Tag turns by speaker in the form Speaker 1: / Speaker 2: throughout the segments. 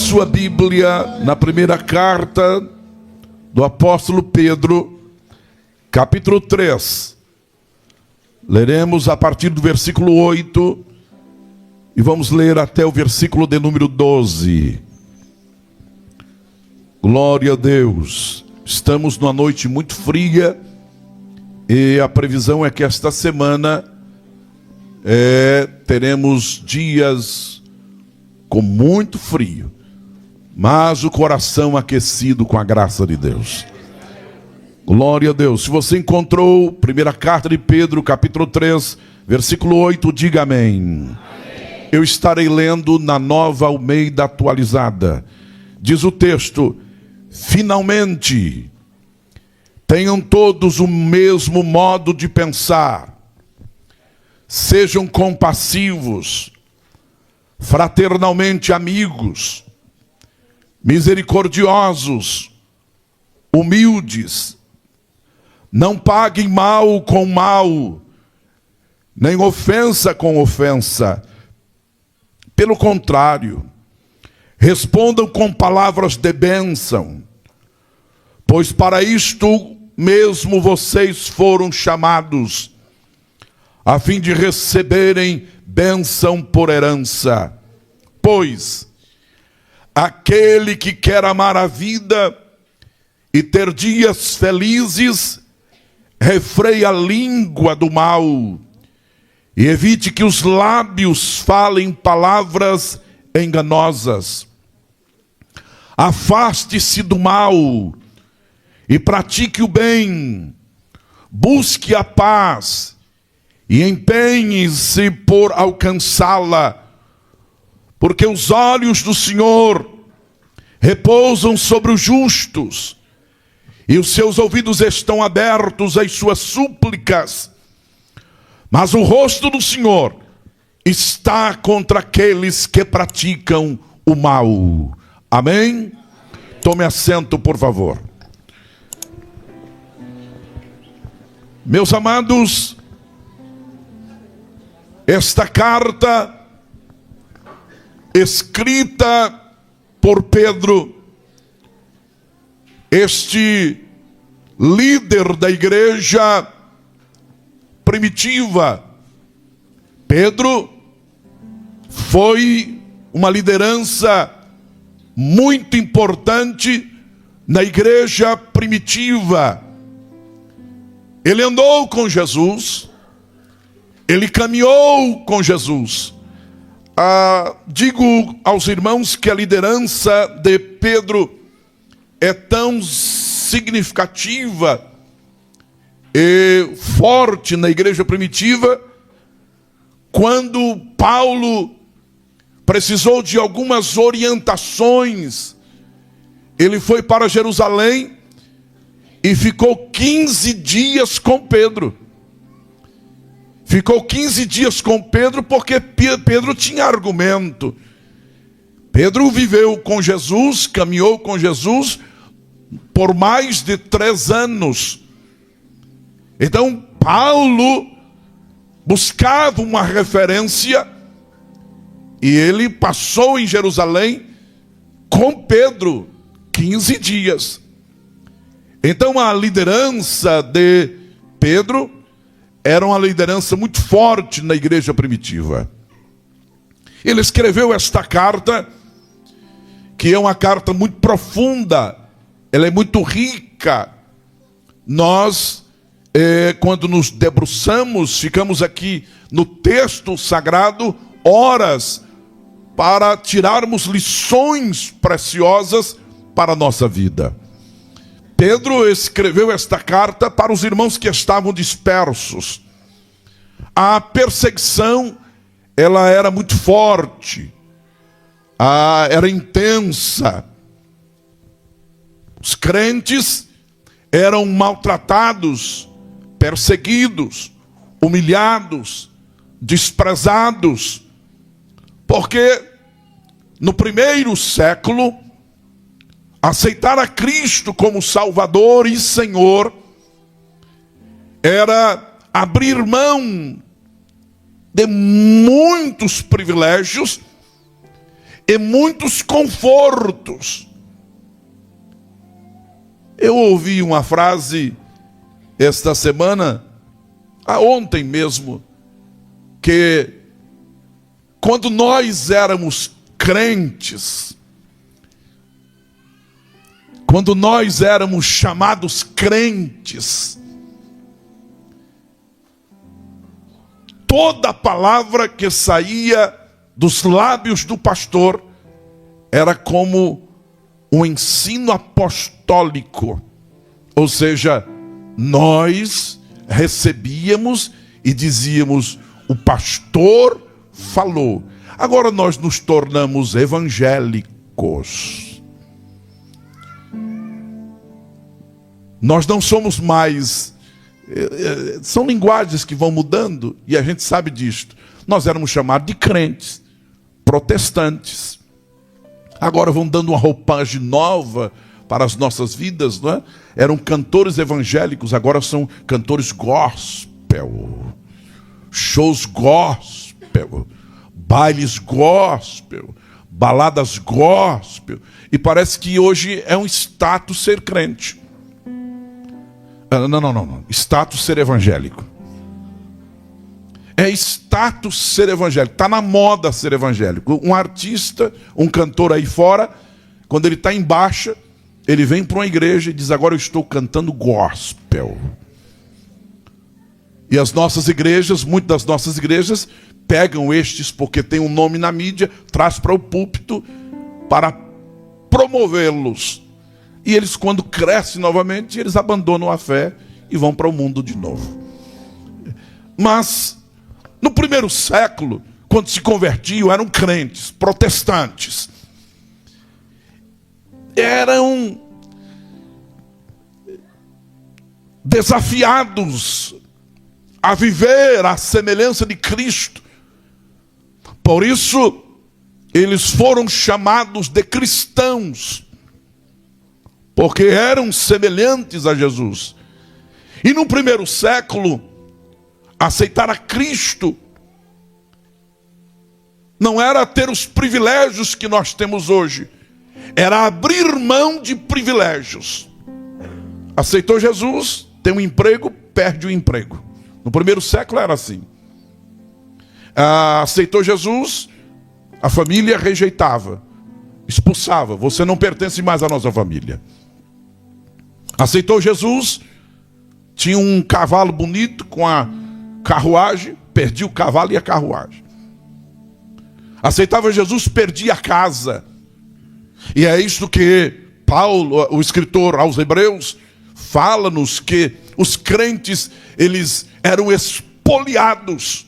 Speaker 1: sua Bíblia na primeira carta do apóstolo Pedro, capítulo 3. Leremos a partir do versículo 8 e vamos ler até o versículo de número 12. Glória a Deus. Estamos numa noite muito fria e a previsão é que esta semana teremos dias com muito frio, mas o coração aquecido com a graça de Deus. Glória a Deus. Se você encontrou primeira carta de Pedro, capítulo 3, versículo 8, diga amém. Amém. Eu estarei lendo na Nova Almeida Atualizada. Diz o texto: finalmente, tenham todos o mesmo modo de pensar. Sejam compassivos, fraternalmente amigos, misericordiosos, humildes. Não paguem mal com mal, nem ofensa com ofensa. Pelo contrário, respondam com palavras de bênção, pois para isto mesmo vocês foram chamados, a fim de receberem bênção por herança. Pois aquele que quer amar a vida e ter dias felizes, refreie a língua do mal e evite que os lábios falem palavras enganosas. Afaste-se do mal e pratique o bem. Busque a paz e empenhe-se por alcançá-la, porque os olhos do Senhor repousam sobre os justos e os seus ouvidos estão abertos às suas súplicas, mas o rosto do Senhor está contra aqueles que praticam o mal. Amém? Tome assento, por favor. Meus amados, esta carta escrita por Pedro, este líder da igreja primitiva. Pedro foi uma liderança muito importante na igreja primitiva. Ele andou com Jesus, ele caminhou com Jesus. Digo aos irmãos que a liderança de Pedro é tão significativa e forte na igreja primitiva, quando Paulo precisou de algumas orientações, ele foi para Jerusalém e ficou 15 dias com Pedro. Ficou 15 dias com Pedro porque Pedro tinha argumento. Pedro viveu com Jesus, caminhou com Jesus por mais de 3 anos. Então Paulo buscava uma referência e ele passou em Jerusalém com Pedro 15 dias. Então a liderança de Pedro era uma liderança muito forte na igreja primitiva. Ele escreveu esta carta, que é uma carta muito profunda, ela é muito rica. Nós, quando nos debruçamos, ficamos aqui no texto sagrado horas para tirarmos lições preciosas para a nossa vida. Pedro escreveu esta carta para os irmãos que estavam dispersos. A perseguição, ela era muito forte, era intensa. Os crentes eram maltratados, perseguidos, humilhados, desprezados, porque no primeiro século, aceitar a Cristo como Salvador e Senhor era abrir mão de muitos privilégios e muitos confortos. Eu ouvi uma frase esta semana, ontem mesmo, que quando nós éramos crentes, quando nós éramos chamados crentes, toda palavra que saía dos lábios do pastor era como um ensino apostólico. Ou seja, nós recebíamos e dizíamos: o pastor falou. Agora nós nos tornamos evangélicos. Nós não somos mais... São linguagens que vão mudando e a gente sabe disto. Nós éramos chamados de crentes, protestantes. Agora vão dando uma roupagem nova para as nossas vidas, não é? Eram cantores evangélicos, agora são cantores gospel, shows gospel, bailes gospel, baladas gospel. E parece que hoje é um status ser crente. Não. Status ser evangélico. É status ser evangélico. Está na moda ser evangélico. Um artista, um cantor aí fora, quando ele está em baixa, ele vem para uma igreja e diz: agora eu estou cantando gospel. E as nossas igrejas, muitas das nossas igrejas, pegam estes, porque tem um nome na mídia, traz para o púlpito para promovê-los. E eles, quando crescem novamente, eles abandonam a fé e vão para o mundo de novo. Mas no primeiro século, quando se convertiam, eram crentes, protestantes. Eram desafiados a viver à semelhança de Cristo. Por isso, eles foram chamados de cristãos, porque eram semelhantes a Jesus. E no primeiro século, aceitar a Cristo não era ter os privilégios que nós temos hoje, era abrir mão de privilégios. Aceitou Jesus, tem um emprego, perde o emprego. No primeiro século era assim. Aceitou Jesus, a família rejeitava, expulsava: você não pertence mais à nossa família. Aceitou Jesus, tinha um cavalo bonito com a carruagem, perdia o cavalo e a carruagem. Aceitava Jesus, perdia a casa. E é isto que Paulo, o escritor aos Hebreus, fala-nos, que os crentes, eles eram espoliados.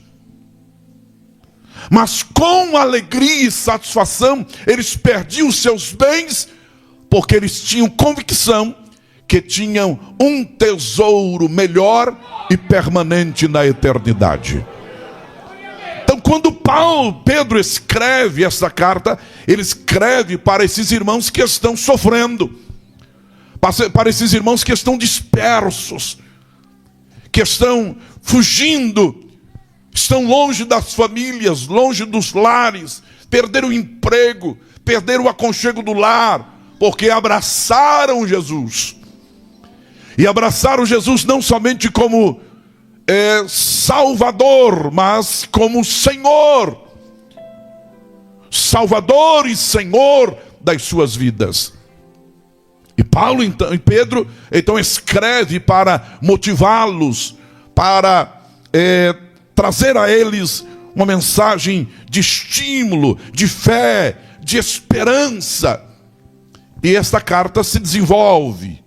Speaker 1: Mas com alegria e satisfação, eles perdiam os seus bens, porque eles tinham convicção que tinham um tesouro melhor e permanente na eternidade. Então, quando Pedro escreve essa carta, ele escreve para esses irmãos que estão sofrendo, para esses irmãos que estão dispersos, que estão fugindo, estão longe das famílias, longe dos lares, perderam o emprego, perderam o aconchego do lar, porque abraçaram Jesus. E abraçaram Jesus não somente como Salvador, mas como Senhor. Salvador e Senhor das suas vidas. E Pedro então escreve para motivá-los, para trazer a eles uma mensagem de estímulo, de fé, de esperança. E esta carta se desenvolve.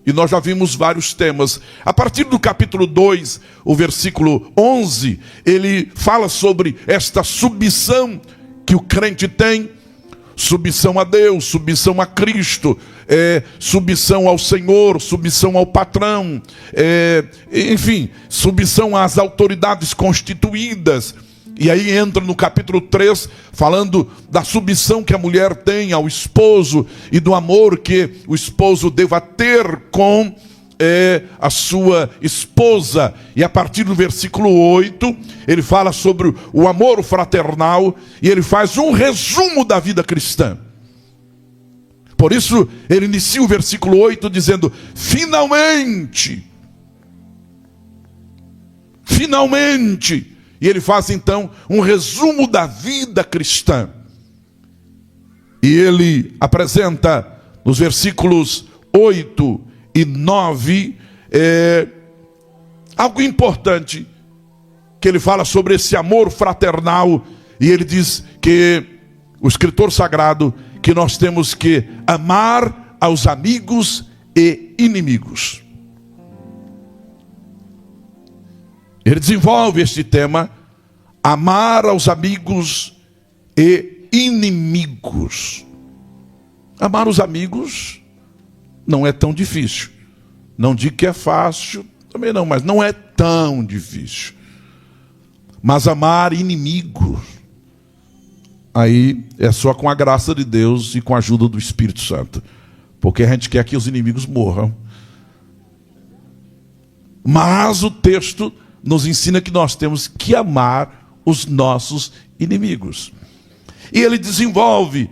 Speaker 1: E nós já vimos vários temas. A partir do capítulo 2, o versículo 11, ele fala sobre esta submissão que o crente tem. Submissão a Deus, submissão a Cristo, submissão ao Senhor, submissão ao patrão, enfim, submissão às autoridades constituídas. E aí entra no capítulo 3, falando da submissão que a mulher tem ao esposo e do amor que o esposo deva ter com a sua esposa. E a partir do versículo 8, ele fala sobre o amor fraternal e ele faz um resumo da vida cristã. Por isso, ele inicia o versículo 8 dizendo: finalmente. Finalmente. E ele faz então um resumo da vida cristã. E ele apresenta nos versículos 8 e 9 algo importante, que ele fala sobre esse amor fraternal. E ele diz que o escritor sagrado, que nós temos que amar aos amigos e inimigos. Ele desenvolve este tema: amar aos amigos e inimigos. Amar os amigos não é tão difícil. Não digo que é fácil, também não, mas não é tão difícil. Mas amar inimigos, aí é só com a graça de Deus e com a ajuda do Espírito Santo. Porque a gente quer que os inimigos morram. Mas o texto nos ensina que nós temos que amar os nossos inimigos. E ele desenvolve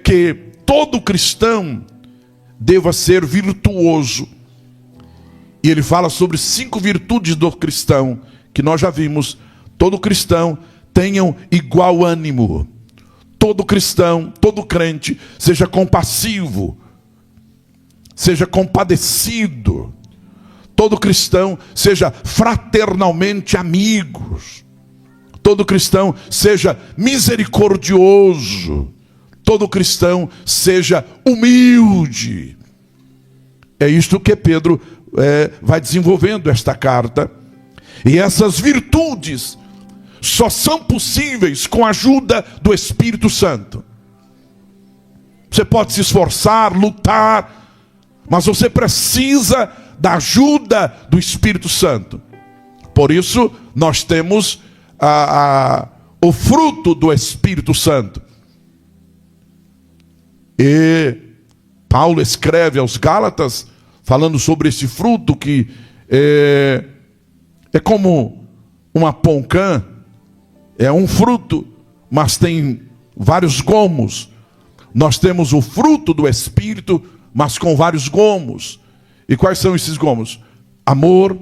Speaker 1: que todo cristão deva ser virtuoso. E ele fala sobre 5 virtudes do cristão, que nós já vimos. Todo cristão tenha igual ânimo. Todo cristão, todo crente, seja compassivo, seja compadecido. Todo cristão seja fraternalmente amigos. Todo cristão seja misericordioso. Todo cristão seja humilde. É isto que Pedro vai desenvolvendo esta carta. E essas virtudes só são possíveis com a ajuda do Espírito Santo. Você pode se esforçar, lutar, mas você precisa da ajuda do Espírito Santo. Por isso nós temos o fruto do Espírito Santo. E Paulo escreve aos Gálatas falando sobre esse fruto que é como uma poncã. É um fruto, mas tem vários gomos. Nós temos o fruto do Espírito, mas com vários gomos. E quais são esses gomos? Amor,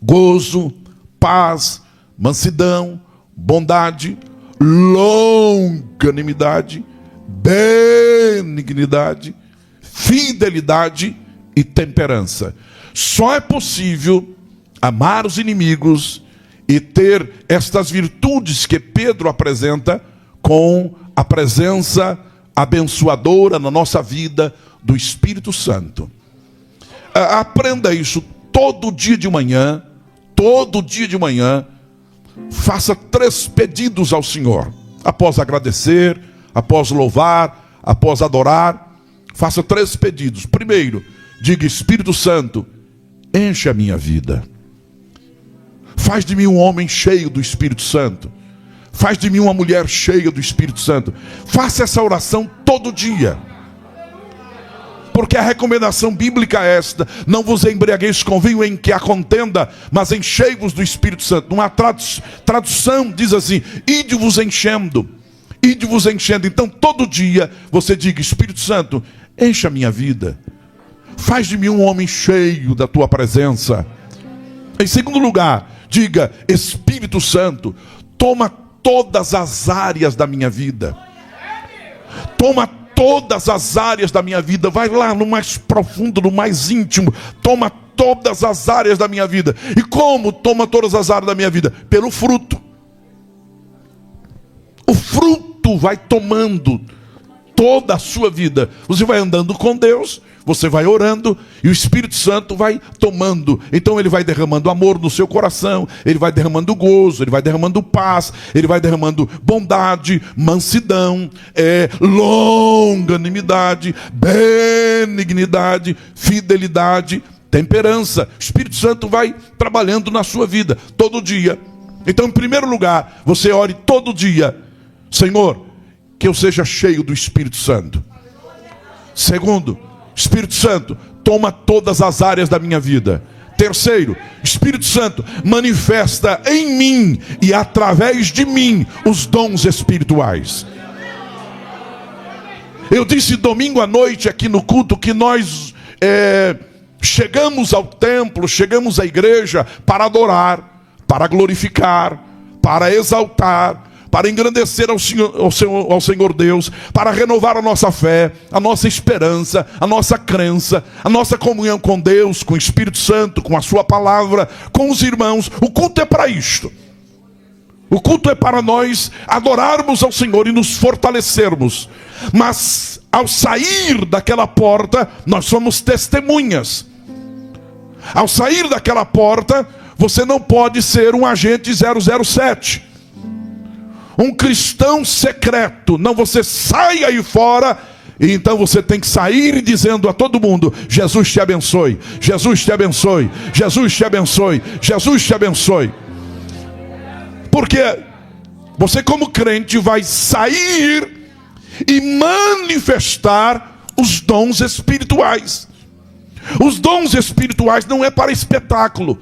Speaker 1: gozo, paz, mansidão, bondade, longanimidade, benignidade, fidelidade e temperança. Só é possível amar os inimigos e ter estas virtudes que Pedro apresenta com a presença abençoadora na nossa vida do Espírito Santo. Aprenda isso todo dia de manhã. Todo dia de manhã, faça 3 pedidos ao Senhor. Após agradecer, após louvar, após adorar, faça 3 pedidos. Primeiro, diga: Espírito Santo, enche a minha vida. Faz de mim um homem cheio do Espírito Santo. Faz de mim uma mulher cheia do Espírito Santo. Faça essa oração todo dia. Porque a recomendação bíblica é esta: não vos embriagueis com vinho em que há contenda, mas enchei-vos do Espírito Santo. Numa tradução diz assim: ide-vos enchendo. Ide-vos enchendo. Então todo dia você diga: Espírito Santo, enche a minha vida. Faz de mim um homem cheio da tua presença. Em segundo lugar, diga: Espírito Santo, toma todas as áreas da minha vida. Toma todas as áreas da minha vida. Vai lá no mais profundo, no mais íntimo. Toma todas as áreas da minha vida. E como toma todas as áreas da minha vida? Pelo fruto. O fruto vai tomando toda a sua vida. Você vai andando com Deus, você vai orando, e o Espírito Santo vai tomando. Então ele vai derramando amor no seu coração, ele vai derramando gozo, ele vai derramando paz, ele vai derramando bondade, mansidão, longanimidade, benignidade, fidelidade, temperança. O Espírito Santo vai trabalhando na sua vida todo dia. Então, em primeiro lugar, você ore todo dia: Senhor, que eu seja cheio do Espírito Santo. Segundo, Espírito Santo, toma todas as áreas da minha vida. Terceiro, Espírito Santo, manifesta em mim e através de mim os dons espirituais. Eu disse domingo à noite aqui no culto que nós chegamos ao templo, chegamos à igreja para adorar, para glorificar, para exaltar, para engrandecer ao Senhor Deus, para renovar a nossa fé, a nossa esperança, a nossa crença, a nossa comunhão com Deus, com o Espírito Santo, com a sua palavra, com os irmãos. O culto é para isto. O culto é para nós adorarmos ao Senhor e nos fortalecermos. Mas ao sair daquela porta, nós somos testemunhas. Ao sair daquela porta, você não pode ser um agente 007. Um cristão secreto. Não, você sai aí fora. E então você tem que sair dizendo a todo mundo: Jesus te abençoe, Jesus te abençoe, Jesus te abençoe, Jesus te abençoe. Porque você, como crente, vai sair e manifestar os dons espirituais. Os dons espirituais não é para espetáculo.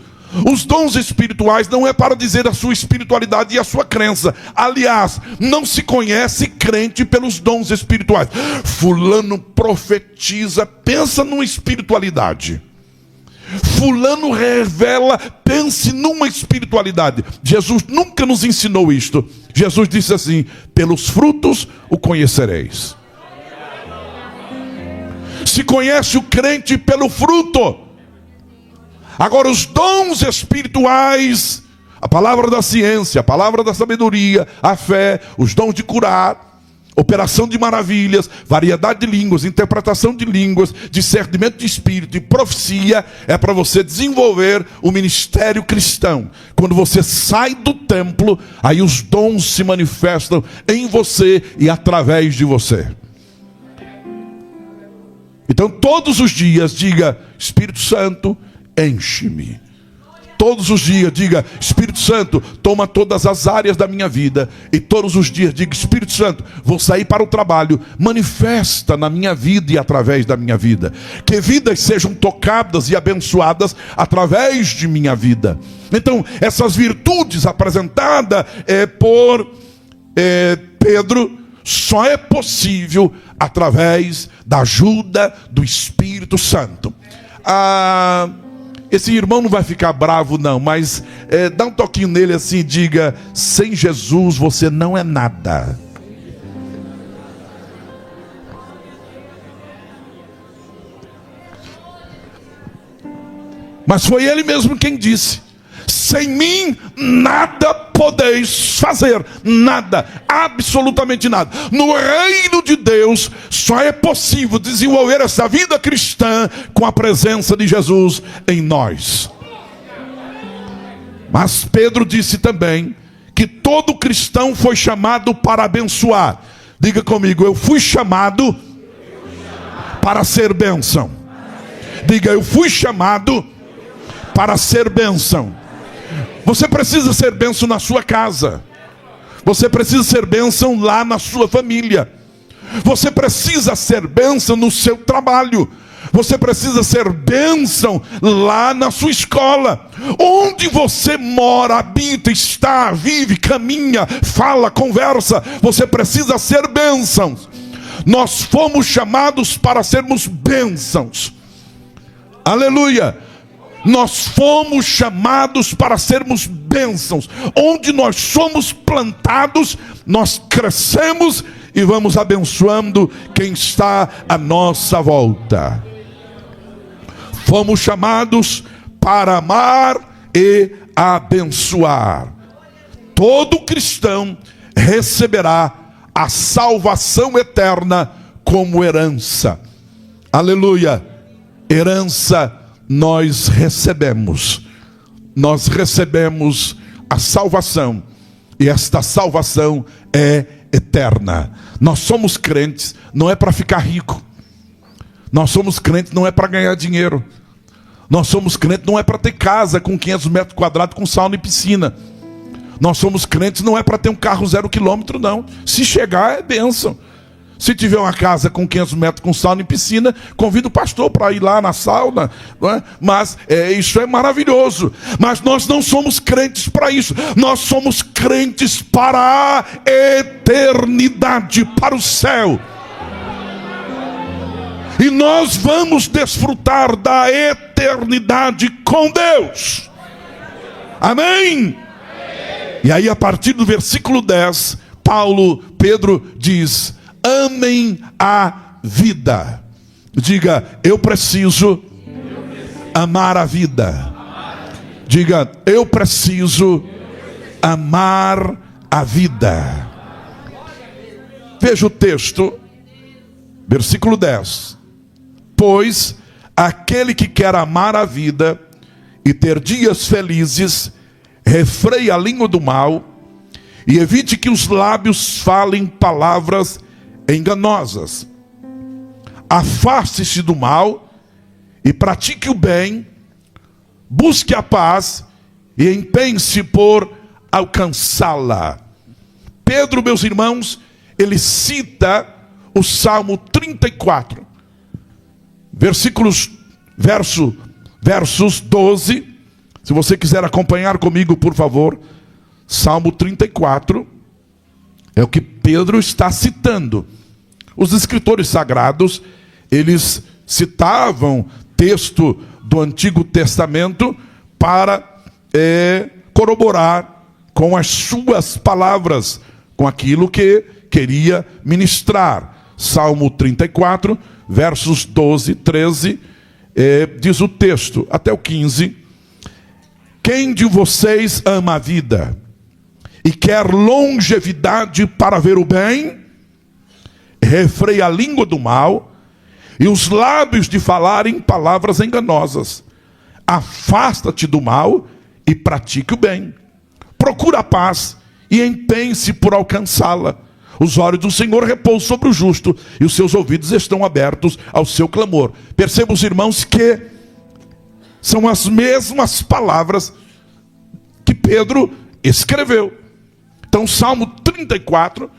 Speaker 1: Os dons espirituais não é para dizer a sua espiritualidade e a sua crença. Aliás, não se conhece crente pelos dons espirituais. Fulano profetiza, pensa numa espiritualidade. Fulano revela, pense numa espiritualidade. Jesus nunca nos ensinou isto. Jesus disse assim: pelos frutos o conhecereis. Se conhece o crente pelo fruto. Agora, os dons espirituais, a palavra da ciência, a palavra da sabedoria, a fé, os dons de curar, operação de maravilhas, variedade de línguas, interpretação de línguas, discernimento de espírito e profecia, é para você desenvolver o ministério cristão. Quando você sai do templo, aí os dons se manifestam em você e através de você. Então, todos os dias, diga: Espírito Santo, enche-me. Todos os dias diga: Espírito Santo, toma todas as áreas da minha vida. E todos os dias diga: Espírito Santo, vou sair para o trabalho, manifesta na minha vida e através da minha vida. Que vidas sejam tocadas e abençoadas através de minha vida. Então, essas virtudes apresentadas por Pedro, só é possível através da ajuda do Espírito Santo. Esse irmão não vai ficar bravo não, mas dá um toquinho nele assim e diga: sem Jesus você não é nada. Mas foi ele mesmo quem disse: sem mim nada podeis fazer. Nada, absolutamente nada. No reino de Deus só é possível desenvolver essa vida cristã com a presença de Jesus em nós. Mas Pedro disse também que todo cristão foi chamado para abençoar. Diga comigo: eu fui chamado para ser bênção. Diga: eu fui chamado para ser bênção. Você precisa ser bênção na sua casa. Você precisa ser bênção lá na sua família. Você precisa ser bênção no seu trabalho. Você precisa ser bênção lá na sua escola. Onde você mora, habita, está, vive, caminha, fala, conversa, você precisa ser bênçãos. Nós fomos chamados para sermos bênçãos. Aleluia. Nós fomos chamados para sermos bênçãos. Onde nós somos plantados, nós crescemos e vamos abençoando quem está à nossa volta. Fomos chamados para amar e abençoar. Todo cristão receberá a salvação eterna como herança. Aleluia. Herança nós recebemos a salvação, e esta salvação é eterna. Nós somos crentes, não é para ficar rico. Nós somos crentes, não é para ganhar dinheiro. Nós somos crentes, não é para ter casa com 500 metros quadrados com sauna e piscina. Nós somos crentes, não é para ter um carro 0 quilômetro, não. Se chegar é bênção. Se tiver uma casa com 500 metros com sauna e piscina, convido o pastor para ir lá na sauna, não é? Mas isso é maravilhoso. Mas nós não somos crentes para isso. Nós somos crentes para a eternidade, para o céu. E nós vamos desfrutar da eternidade com Deus. Amém? E aí, a partir do versículo 10, Pedro diz: amem a vida. Diga, eu preciso amar a vida. Diga, eu preciso amar a vida. Veja o texto, versículo 10. Pois aquele que quer amar a vida e ter dias felizes, refreie a língua do mal e evite que os lábios falem palavras enganosas. Afaste-se do mal e pratique o bem, busque a paz e empenhe-se por alcançá-la. Pedro, meus irmãos, ele cita o Salmo 34, versos 12. Se você quiser acompanhar comigo, por favor. Salmo 34 é o que Pedro está citando. Os escritores sagrados, eles citavam texto do Antigo Testamento para corroborar com as suas palavras, com aquilo que queria ministrar. Salmo 34, versos 12 e 13, diz o texto, até o 15: quem de vocês ama a vida e quer longevidade para ver o bem, refreie a língua do mal e os lábios de falarem palavras enganosas. Afasta-te do mal e pratique o bem. Procura a paz e empenhe-se por alcançá-la. Os olhos do Senhor repousam sobre o justo e os seus ouvidos estão abertos ao seu clamor. Percebam, os irmãos, que são as mesmas palavras que Pedro escreveu. Então, Salmo 34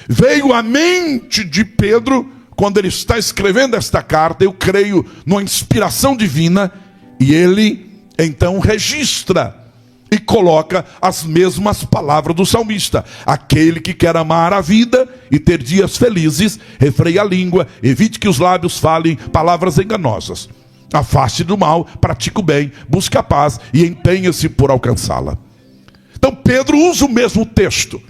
Speaker 1: veio à mente de Pedro quando ele está escrevendo esta carta. Eu creio numa inspiração divina, e ele então registra e coloca as mesmas palavras do salmista. Aquele que quer amar a vida e ter dias felizes, refreie a língua, evite que os lábios falem palavras enganosas. Afaste do mal, pratique o bem, busque a paz e empenhe-se por alcançá-la. Então Pedro usa o mesmo texto.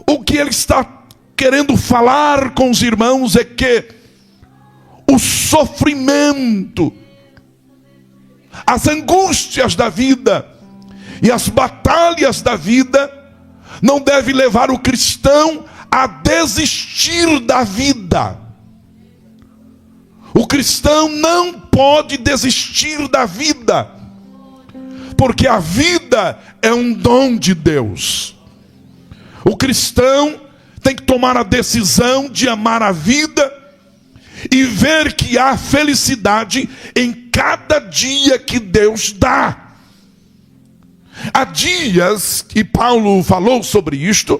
Speaker 1: O que ele está querendo falar com os irmãos é que o sofrimento, as angústias da vida e as batalhas da vida não devem levar o cristão a desistir da vida. O cristão não pode desistir da vida, porque a vida é um dom de Deus. O cristão tem que tomar a decisão de amar a vida e ver que há felicidade em cada dia que Deus dá. Há dias, e Paulo falou sobre isto,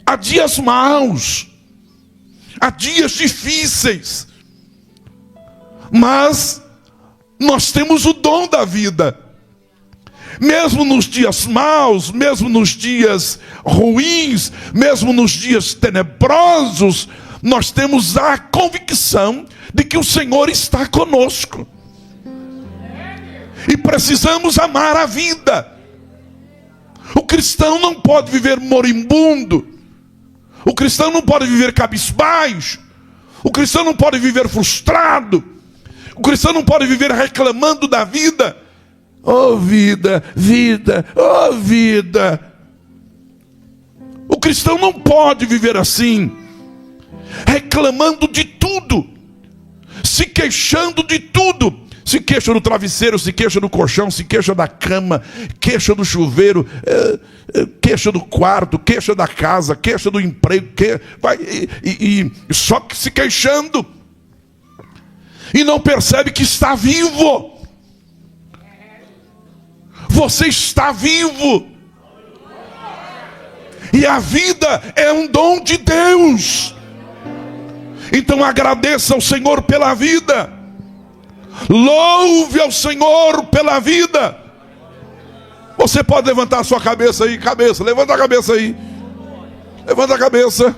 Speaker 1: há dias maus, há dias difíceis, mas nós temos o dom da vida. Mesmo nos dias maus, mesmo nos dias ruins, mesmo nos dias tenebrosos, nós temos a convicção de que o Senhor está conosco. E precisamos amar a vida. O cristão não pode viver moribundo. O cristão não pode viver cabisbaixo. O cristão não pode viver frustrado. O cristão não pode viver reclamando da vida. Oh vida, vida, oh vida. O cristão não pode viver assim, reclamando de tudo, se queixando de tudo. Se queixa do travesseiro, se queixa do colchão, se queixa da cama, queixa do chuveiro, queixa do quarto, queixa da casa, queixa do emprego, só que se queixando. E não percebe que está vivo. Você está vivo. E a vida é um dom de Deus. Então agradeça ao Senhor pela vida. Louve ao Senhor pela vida. Você pode levantar a sua cabeça aí, levanta a cabeça aí. Levanta a cabeça.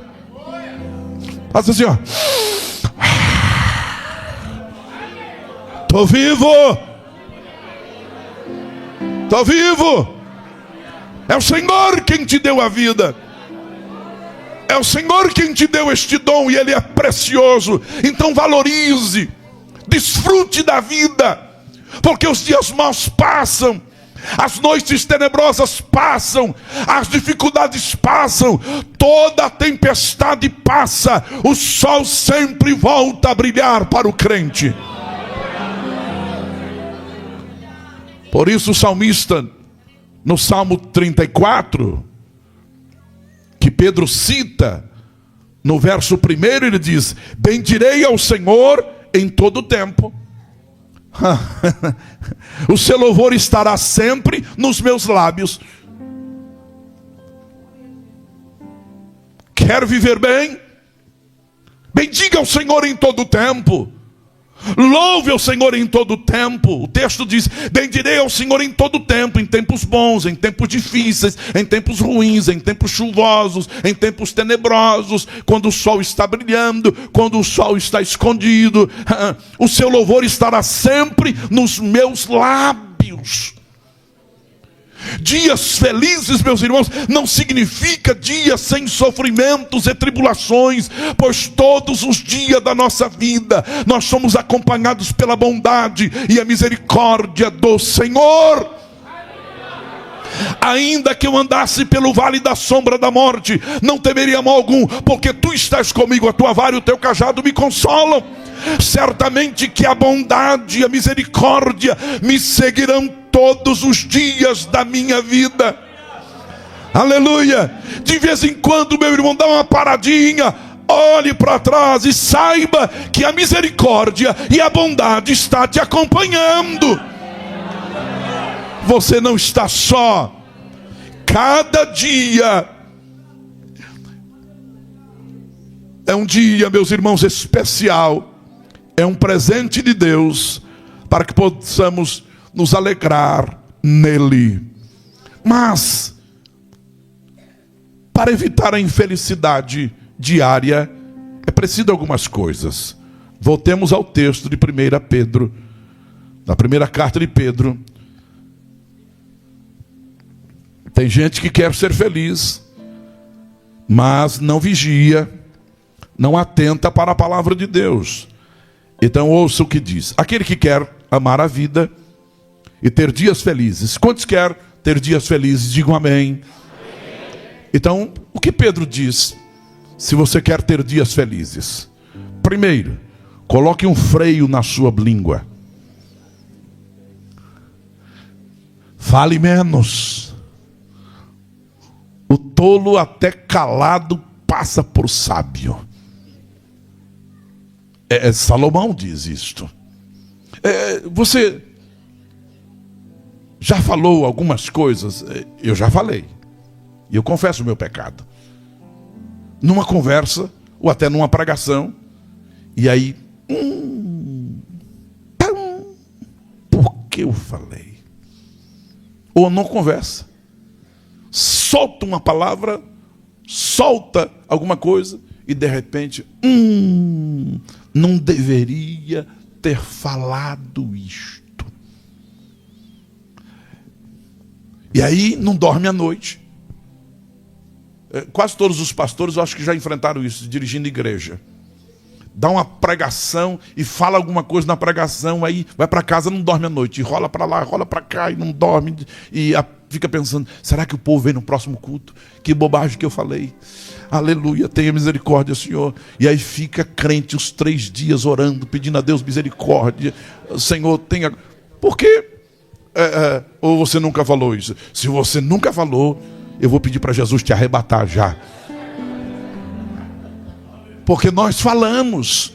Speaker 1: Faça assim, ó. Tô vivo. Tô vivo. É o Senhor quem te deu a vida. É o Senhor quem te deu este dom e ele é precioso. Então valorize, desfrute da vida, porque os dias maus passam, as noites tenebrosas passam, as dificuldades passam, toda a tempestade passa, o sol sempre volta a brilhar para o crente. Por isso o salmista, no Salmo 34, que Pedro cita, no verso 1, ele diz: bendirei ao Senhor em todo o tempo. O seu louvor estará sempre nos meus lábios. Quer viver bem? Bendiga ao Senhor em todo o tempo. Louve ao Senhor em todo o tempo. O texto diz: bendirei ao Senhor em todo o tempo, em tempos bons, em tempos difíceis, em tempos ruins, em tempos chuvosos, em tempos tenebrosos, quando o sol está brilhando, quando o sol está escondido. O seu louvor estará sempre nos meus lábios. Dias felizes, meus irmãos, não significa dias sem sofrimentos e tribulações, pois todos os dias da nossa vida nós somos acompanhados pela bondade e a misericórdia do Senhor. Ainda que eu andasse pelo vale da sombra da morte, não temeria mal algum, porque tu estás comigo, a tua vara e o teu cajado me consolam. Certamente que a bondade e a misericórdia me seguirão todos os dias da minha vida. Aleluia. De vez em quando, meu irmão, dá uma paradinha, olhe para trás e saiba que a misericórdia e a bondade está te acompanhando. Você não está só. Cada dia é um dia, meus irmãos, especial. É um presente de Deus para que possamos nos alegrar nele. Mas, para evitar a infelicidade diária, é preciso algumas coisas. Voltemos ao texto de 1 Pedro, da primeira carta de Pedro. Tem gente que quer ser feliz, mas não vigia, não atenta para a palavra de Deus. Então ouça o que diz: aquele que quer amar a vida e ter dias felizes. Quantos quer ter dias felizes? Digam amém. Então, o que Pedro diz? Se você quer ter dias felizes, primeiro, coloque um freio na sua língua. Fale menos. O tolo até calado passa por sábio. Salomão diz isto. Você já falou algumas coisas? Eu já falei. E eu confesso o meu pecado. Numa conversa, ou até numa pregação. E aí, por que eu falei? Ou não conversa. Solta uma palavra, solta alguma coisa, e de repente, não deveria ter falado isto. E aí não dorme à noite. Quase todos os pastores eu acho que já enfrentaram isso, dirigindo igreja. Dá uma pregação e fala alguma coisa na pregação, aí vai para casa, não dorme à noite, e rola para lá, rola para cá e não dorme, e fica pensando: será que o povo vem no próximo culto? Que bobagem que eu falei. Aleluia, tenha misericórdia, Senhor. E aí fica crente os 3 dias orando, pedindo a Deus misericórdia. Senhor, tenha... Por quê? Ou você nunca falou isso? Se você nunca falou, eu vou pedir para Jesus te arrebatar já. Porque nós falamos.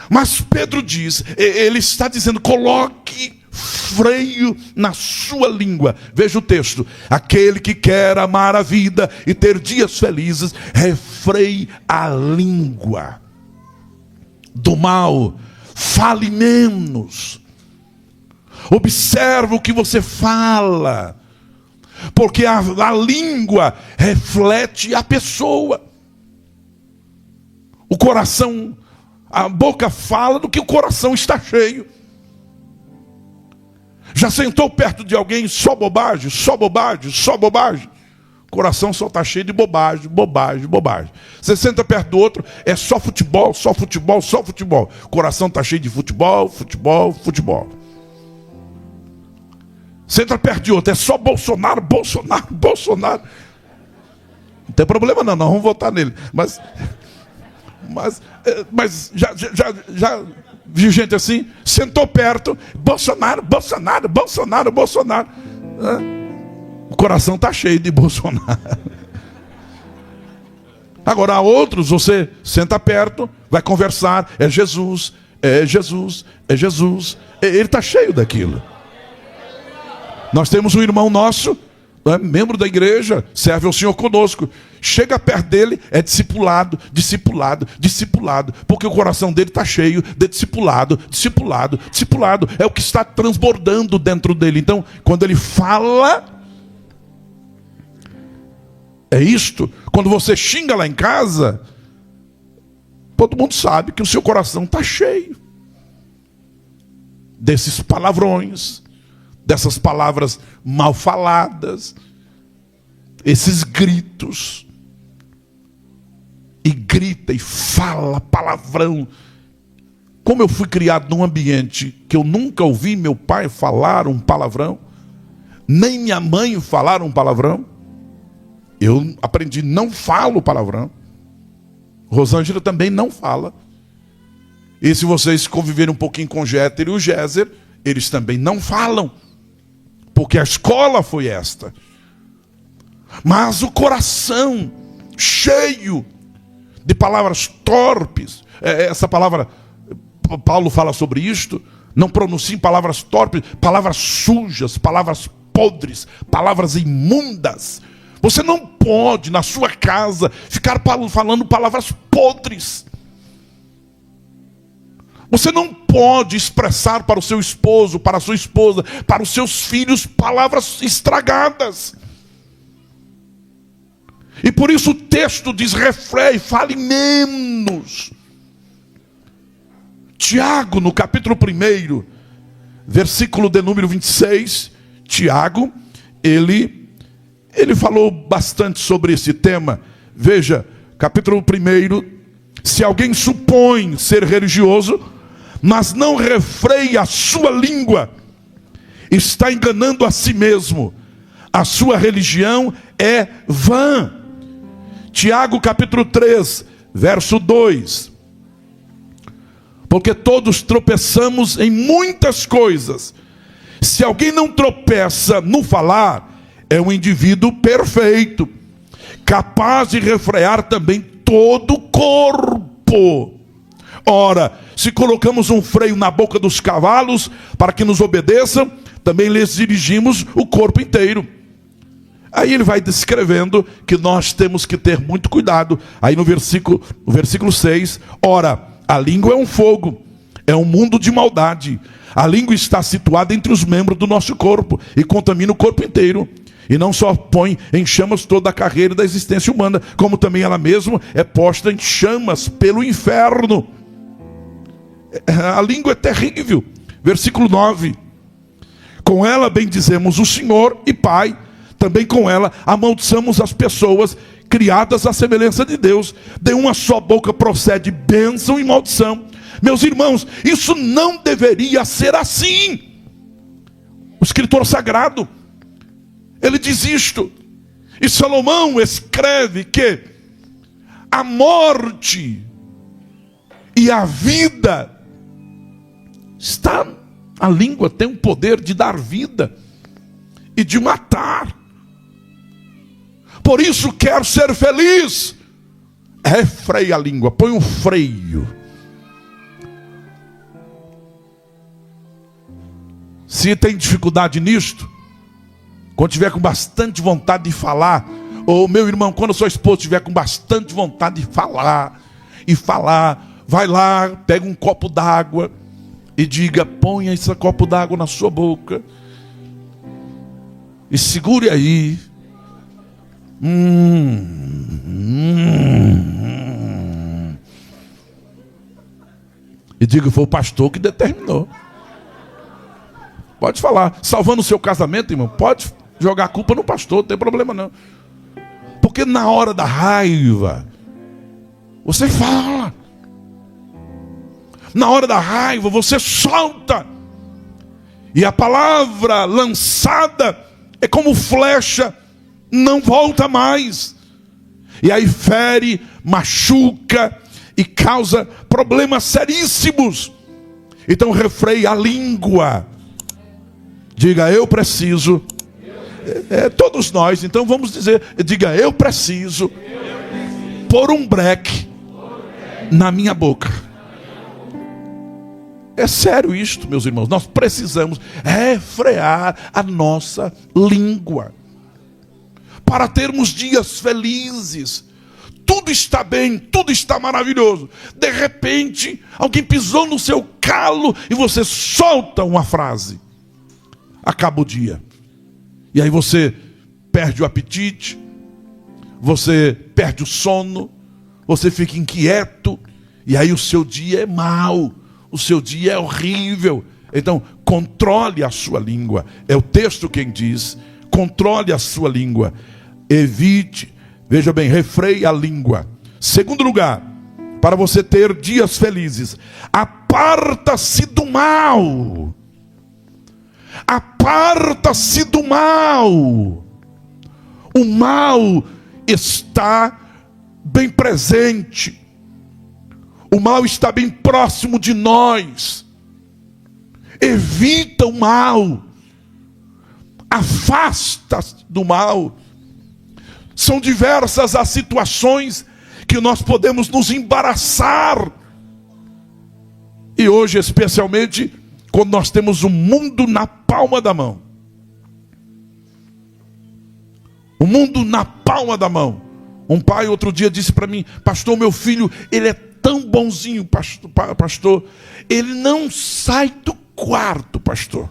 Speaker 1: Mas Pedro diz, ele está dizendo: coloque freio na sua língua. Veja o texto: aquele que quer amar a vida e ter dias felizes, refreie a língua do mal, fale menos. Observe o que você fala, porque a língua reflete a pessoa. O coração, a boca fala do que o coração está cheio. Já sentou perto de alguém, só bobagem, só bobagem, só bobagem? O coração só está cheio de bobagem, bobagem, bobagem. Você senta perto do outro, é só futebol, só futebol, só futebol. O coração está cheio de futebol, futebol, futebol. Senta perto de outro, é só Bolsonaro, Bolsonaro, Bolsonaro. Não tem problema não, nós vamos votar nele. Mas já viu gente assim? Sentou perto, Bolsonaro, Bolsonaro, Bolsonaro, Bolsonaro. O coração está cheio de Bolsonaro. Agora, há outros, você senta perto, vai conversar, é Jesus, é Jesus, é Jesus. Ele está cheio daquilo. Nós temos um irmão nosso, membro da igreja, serve ao Senhor conosco. Chega perto dele, é discipulado, discipulado, discipulado, porque o coração dele está cheio de discipulado, discipulado, discipulado. É o que está transbordando dentro dele. Então, quando ele fala, é isto. Quando você xinga lá em casa, todo mundo sabe que o seu coração está cheio desses palavrões, dessas palavras mal faladas, esses gritos. E grita e fala palavrão. Como eu fui criado num ambiente que eu nunca ouvi meu pai falar um palavrão, nem minha mãe falar um palavrão, eu aprendi, não falo palavrão. Rosângela também não fala. E se vocês conviverem um pouquinho com o Jéter e o Géser, eles também não falam, porque a escola foi esta. Mas o coração cheio de palavras torpes, essa palavra, Paulo fala sobre isto, não pronunciem palavras torpes, palavras sujas, palavras podres, palavras imundas. Você não pode, na sua casa, ficar falando palavras podres. Você não pode expressar para o seu esposo, para a sua esposa, para os seus filhos, palavras estragadas. E por isso o texto diz: refreie, fale menos. Tiago, no capítulo 1, versículo de número 26, Tiago, ele falou bastante sobre esse tema. Veja, capítulo 1, se alguém supõe ser religioso, mas não refreia a sua língua, está enganando a si mesmo. A sua religião é vã. Tiago capítulo 3, verso 2. Porque todos tropeçamos em muitas coisas. Se alguém não tropeça no falar, é um indivíduo perfeito, capaz de refrear também todo o corpo. Ora, se colocamos um freio na boca dos cavalos para que nos obedeçam, também lhes dirigimos o corpo inteiro. Aí ele vai descrevendo que nós temos que ter muito cuidado. Aí no versículo 6, ora, a língua é um fogo, é um mundo de maldade. A língua está situada entre os membros do nosso corpo e contamina o corpo inteiro. E não só põe em chamas toda a carreira da existência humana, como também ela mesma é posta em chamas pelo inferno. A língua é terrível. Versículo 9. Com ela bendizemos o Senhor e Pai, também com ela amaldiçamos as pessoas criadas à semelhança de Deus. De uma só boca procede bênção e maldição. Meus irmãos, isso não deveria ser assim. O escritor sagrado, ele diz isto. E Salomão escreve que a morte e a vida está, a língua tem o poder de dar vida e de matar. Por isso, quer ser feliz, refreia a língua, põe um freio. Se tem dificuldade nisto, quando tiver com bastante vontade de falar, ou meu irmão, quando a sua esposa tiver com bastante vontade de falar, vai lá, pega um copo d'água e diga: ponha esse copo d'água na sua boca e segure aí. E diga: foi o pastor que determinou. Pode falar. Salvando o seu casamento, irmão, pode jogar a culpa no pastor, não tem problema não. Porque na hora da raiva, você fala. Na hora da raiva, você solta. E a palavra lançada é como flecha, não volta mais. E aí fere, machuca e causa problemas seríssimos. Então refreie a língua. Diga: eu preciso. Todos nós, então vamos dizer, diga: eu preciso pôr um breque na minha boca. É sério isto, meus irmãos. Nós precisamos refrear a nossa língua para termos dias felizes. Tudo está bem, tudo está maravilhoso. De repente, alguém pisou no seu calo e você solta uma frase. Acaba o dia. E aí você perde o apetite, você perde o sono, você fica inquieto, e aí o seu dia é mau, o seu dia é horrível. Então, controle a sua língua. É o texto quem diz: controle a sua língua. Evite, veja bem, refreie a língua. Segundo lugar, para você ter dias felizes, aparta-se do mal. Aparta-se do mal. O mal está bem presente. O mal está bem próximo de nós. Evita o mal. Afasta-se do mal. São diversas as situações que nós podemos nos embaraçar. E hoje, especialmente, quando nós temos o mundo na palma da mão. O mundo na palma da mão. Um pai outro dia disse para mim: pastor, meu filho, ele é tão bonzinho, pastor. Ele não sai do quarto, pastor.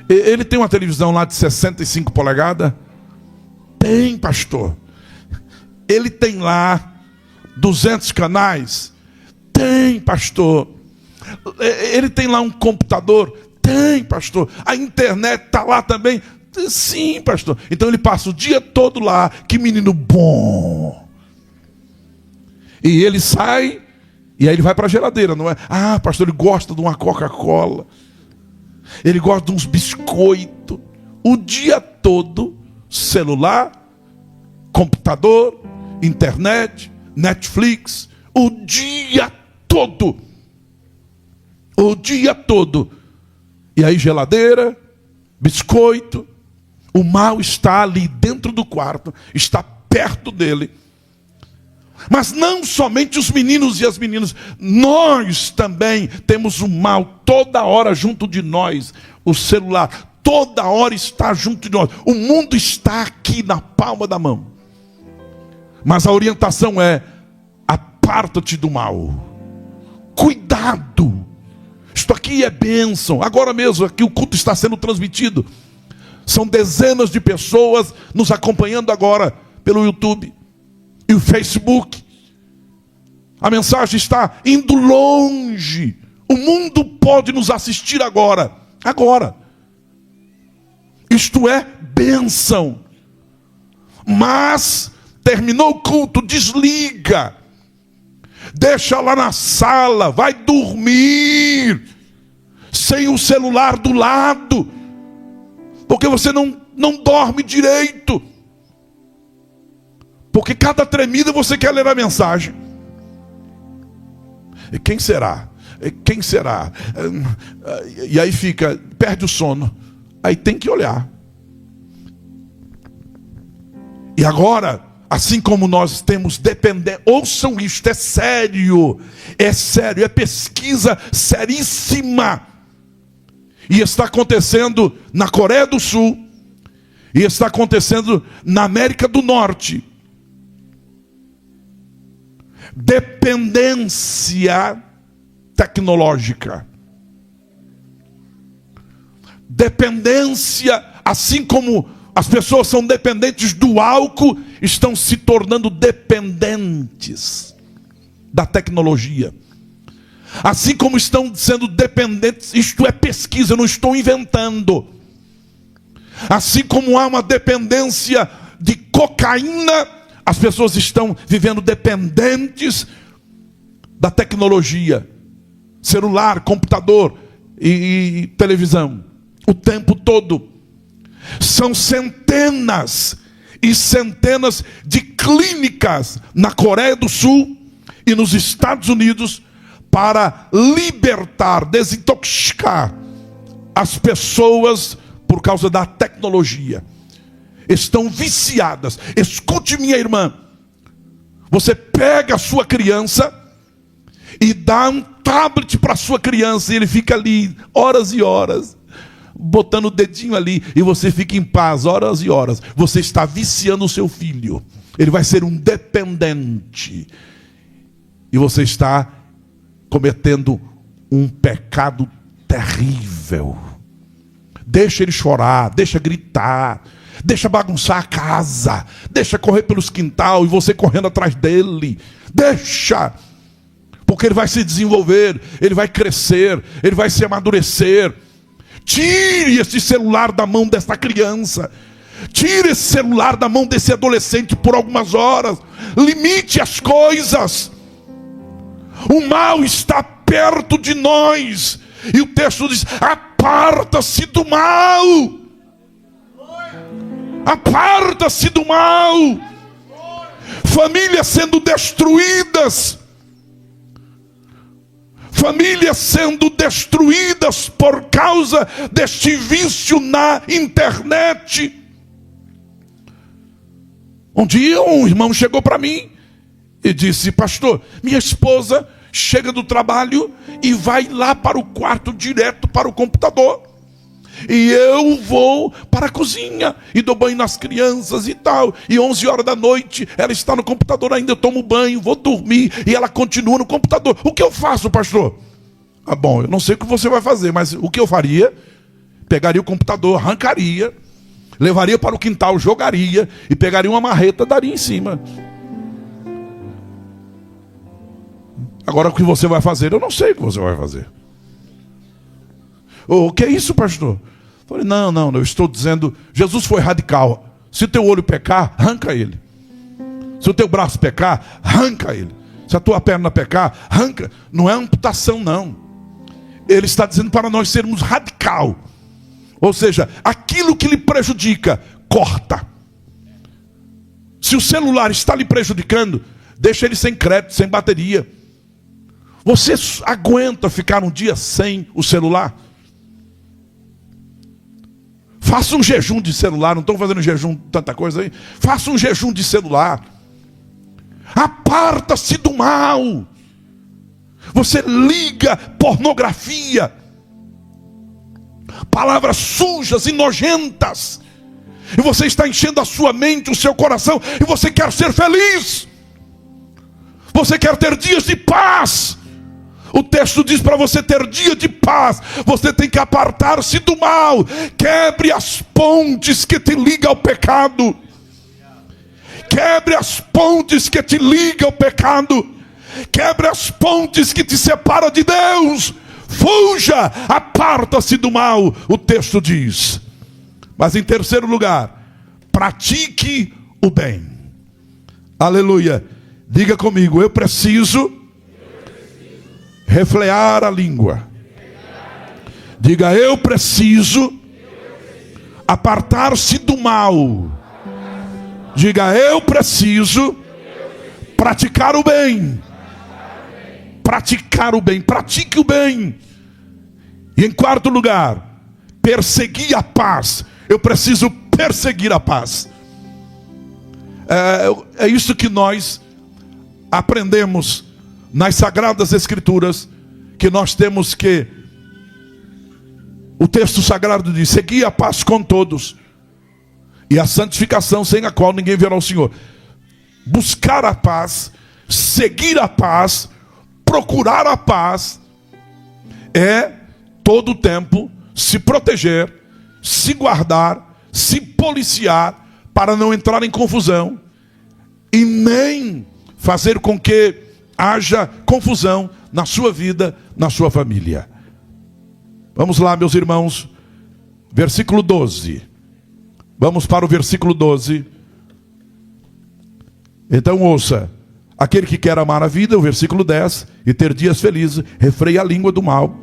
Speaker 1: Ele tem uma televisão lá de 65 polegadas? Tem, pastor. Ele tem lá 200 canais? Tem, pastor. Ele tem lá um computador? Tem, pastor. A internet está lá também? Sim, pastor. Então ele passa o dia todo lá. Que menino bom. E ele sai, e aí ele vai para a geladeira, não é? Ah, pastor, ele gosta de uma Coca-Cola. Ele gosta de uns biscoitos. O dia todo, celular, computador, internet, Netflix. O dia todo. O dia todo. E aí geladeira, biscoito. O mal está ali dentro do quarto, está perto dele. Mas não somente os meninos e as meninas, nós também temos o mal toda hora junto de nós. O celular toda hora está junto de nós. O mundo está aqui na palma da mão. Mas a orientação é: aparta-te do mal. Cuidado. Isto aqui é bênção. Agora mesmo aqui o culto está sendo transmitido. São dezenas de pessoas nos acompanhando agora pelo YouTube e o Facebook. A mensagem está indo longe. O mundo pode nos assistir agora. Agora. Isto é bênção. Mas terminou o culto, desliga. Deixa lá na sala, vai dormir sem o celular do lado, porque você não dorme direito, porque cada tremida você quer ler a mensagem. E quem será? Quem será? E aí perde o sono, aí tem que olhar. E agora Assim como nós temos dependência, ouçam isto, é sério, é pesquisa seríssima. E está acontecendo na Coreia do Sul, e está acontecendo na América do Norte. Dependência tecnológica. Dependência, assim como as pessoas são dependentes do álcool, estão se tornando dependentes da tecnologia. Assim como estão sendo dependentes, isto é pesquisa, eu não estou inventando. Assim como há uma dependência de cocaína, as pessoas estão vivendo dependentes da tecnologia. Celular, computador e televisão. O tempo todo. São centenas e centenas de clínicas na Coreia do Sul e nos Estados Unidos para libertar, desintoxicar as pessoas por causa da tecnologia. Estão viciadas. Escute, minha irmã. Você pega a sua criança e dá um tablet para a sua criança e ele fica ali horas e horas, botando o dedinho ali, e você fica em paz horas e horas. Você está viciando o seu filho. Ele vai ser um dependente. E você está cometendo um pecado terrível. Deixa ele chorar, deixa gritar, deixa bagunçar a casa, deixa correr pelos quintal e você correndo atrás dele. Deixa, porque ele vai se desenvolver, ele vai crescer, ele vai se amadurecer. Tire esse celular da mão dessa criança. Tire esse celular da mão desse adolescente por algumas horas. Limite as coisas. O mal está perto de nós. E o texto diz: aparta-se do mal. Aparta-se do mal. Famílias sendo destruídas. Famílias sendo destruídas por causa deste vício na internet. Um dia um irmão chegou para mim e disse: pastor, minha esposa chega do trabalho e vai lá para o quarto direto para o computador. E eu vou para a cozinha e dou banho nas crianças e tal. E 11 horas da noite ela está no computador ainda, eu tomo banho, vou dormir e ela continua no computador. O que eu faço, pastor? Ah, bom, eu não sei o que você vai fazer, mas o que eu faria? Pegaria o computador, arrancaria, levaria para o quintal, jogaria e pegaria uma marreta, daria em cima. Agora o que você vai fazer? Eu não sei o que você vai fazer. O que é isso, pastor? Eu falei, não, eu estou dizendo, Jesus foi radical. Se o teu olho pecar, arranca ele. Se o teu braço pecar, arranca ele. Se a tua perna pecar, arranca. Não é amputação, não. Ele está dizendo para nós sermos radical. Ou seja, aquilo que lhe prejudica, corta. Se o celular está lhe prejudicando, deixa ele sem crédito, sem bateria. Você aguenta ficar um dia sem o celular? Faça um jejum de celular. Não estou fazendo jejum tanta coisa aí. Faça um jejum de celular. Aparta-se do mal. Você liga pornografia, palavras sujas e nojentas, e você está enchendo a sua mente, o seu coração, e você quer ser feliz. Você quer ter dias de paz. O texto diz para você ter dia de paz, você tem que apartar-se do mal. Quebre as pontes que te ligam ao pecado. Quebre as pontes que te ligam ao pecado. Quebre as pontes que te separam de Deus. Fuja, aparta-se do mal, o texto diz. Mas em terceiro lugar, pratique o bem. Aleluia. Diga comigo, eu preciso refrear a língua. Diga, eu preciso apartar-se do mal. Diga, eu preciso praticar o bem. Praticar o bem, pratique o bem. E em quarto lugar, perseguir a paz. Eu preciso perseguir a paz. É isso que nós aprendemos nas Sagradas Escrituras, que nós temos que, o texto sagrado diz: segui a paz com todos e a santificação, sem a qual ninguém verá o Senhor. Buscar a paz, seguir a paz, procurar a paz, é todo o tempo se proteger, se guardar, se policiar, para não entrar em confusão e nem fazer com que haja confusão na sua vida, na sua família. Vamos lá, meus irmãos, versículo 12. Vamos para o versículo 12. Então ouça: aquele que quer amar a vida, o versículo 10, e ter dias felizes, refreia a língua do mal,